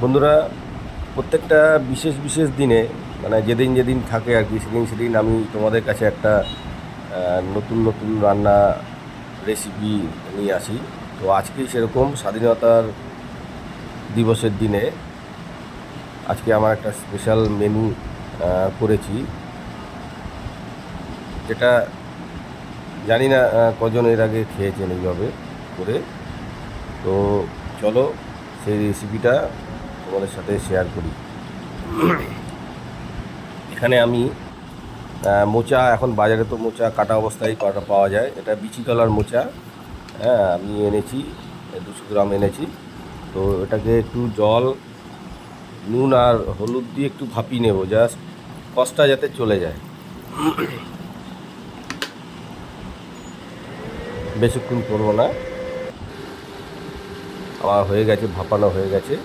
বন্ধুরা, প্রত্যেকটা বিশেষ বিশেষ দিনে মানে যেদিন যেদিন থাকে আর কি, সেদিন সেদিন আমি তোমাদের কাছে একটা নতুন নতুন রান্না রেসিপি নিয়ে আসি। তো আজকেই সেরকম স্বাধীনতার দিবসের দিনে আজকে আমার একটা স্পেশাল মেনু করেছি, যেটা জানি না কজন এর আগে খেয়েছেন এইভাবে করে। তো চলো সেই রেসিপিটা তোমাদের সাথে শেয়ার করি। এখানে আমি মোচা, এখন বাজারে তো মোচা কাটা অবস্থায় পাওয়া যায়, এটা বিচি কলার মোচা। হ্যাঁ, আমি এনেছি 200 গ্রাম এনেছি। তো এটাকে একটু জল, নুন আর হলুদ দিয়ে একটু ভাপিয়ে নেব, জাস্ট কষটা যাতে চলে যায়। বেশিক্ষণ করবো না, আমার হয়ে গেছে, ভাপানো হয়ে গেছে।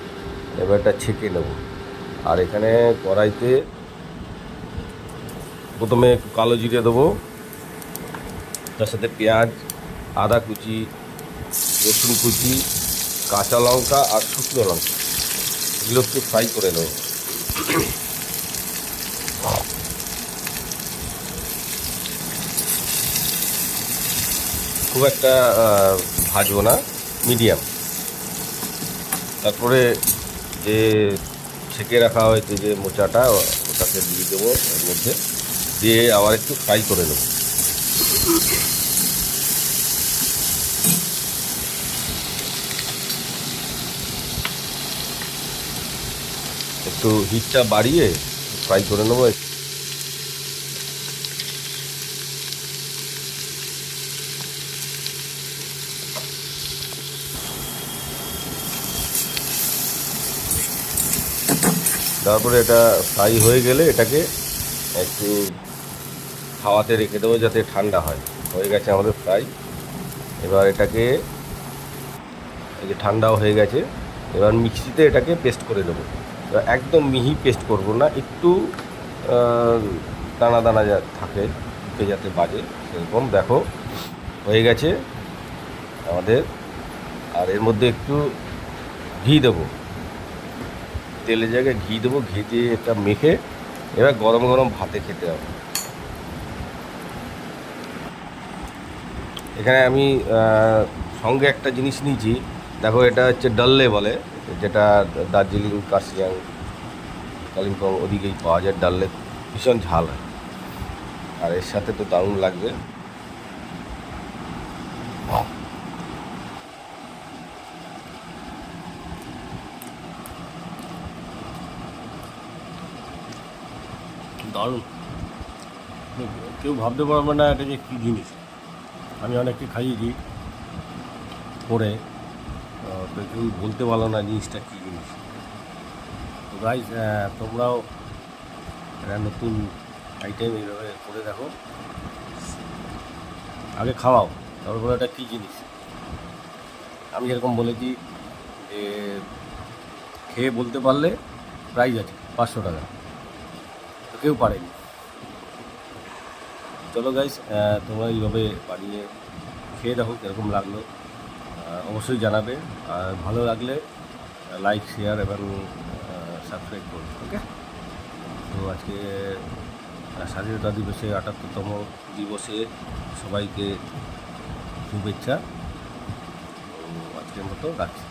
এবার এটা ছেঁকে নেব। আর এখানে কড়াইতে প্রথমে একটু কালো জিরে দেবো, তার সাথে পেঁয়াজ, আদা কুচি, রসুন কুচি, কাঁচা লঙ্কা আর শুকনো লঙ্কা, এগুলো একটু ফ্রাই করে নেব। খুব একটা ভাজবো না, মিডিয়াম। তারপরে যে ছেঁকে রাখা হয়েছে যে মোচাটা, ওটাকে দিয়ে দেবো এর মধ্যে, দিয়ে আবার একটু ফ্রাই করে নেব। একটু হিটটা বাড়িয়ে ফ্রাই করে নেবো। তারপরে এটা ফ্রাই হয়ে গেলে এটাকে একটু হাওয়াতে রেখে দেবো যাতে ঠান্ডা হয়। হয়ে গেছে আমাদের ফ্রাই। এবার এটাকে, এই যে ঠান্ডাও হয়ে গেছে, এবার মিক্সিতে এটাকে পেস্ট করে দেবো। এবার একদম মিহি পেস্ট করব না, একটু দানা দানা যা থাকে মুখে যাতে বাজে সেরকম। দেখো হয়ে গেছে আমাদের। আর এর মধ্যে একটু ঘি দেবো, তেলের জায়গায় ঘি দেবো, ঘি দিয়ে এটা মেখে এবার গরম গরম ভাতে খেতে হবে। এখানে আমি সঙ্গে একটা জিনিস নিয়েছি, দেখো এটা হচ্ছে ডাল্লে বলে, যেটা দার্জিলিং, কার্শিয়াং, কালিম্পং ওদিকেই পাওয়া যায়। ডাল্লে ভীষণ ঝাল হয়, আর এর সাথে তো দারুণ লাগবে। দারুণ, কেউ ভাবতে পারবে না এটা যে কী জিনিস। আমি অনেককে খাইয়েছি করে, তো কেউ বলতে পারলো না জিনিসটা কী জিনিস। তো গাইস, তোমরাও একটা নতুন আইটেম এইভাবে করে দেখো, আগে খাওয়াও, তারপরে এটা কী জিনিস। আমি যেরকম বলেছি যে খেয়ে বলতে পারলে প্রাইজ আছে 500 টাকা, তো কেউ পারেনি। চলো গাইস, তোমরা এইভাবে বানিয়ে খেয়ে দেখো কীরকম লাগলো, অবশ্যই জানাবে। আর ভালো লাগলে লাইক, শেয়ার এবং সাবস্ক্রাইব করবে। ওকে, তো আজকে স্বাধীনতা দিবসে 78তম দিবসে সবাইকে শুভেচ্ছা। তো আজকের মতো রাখছি।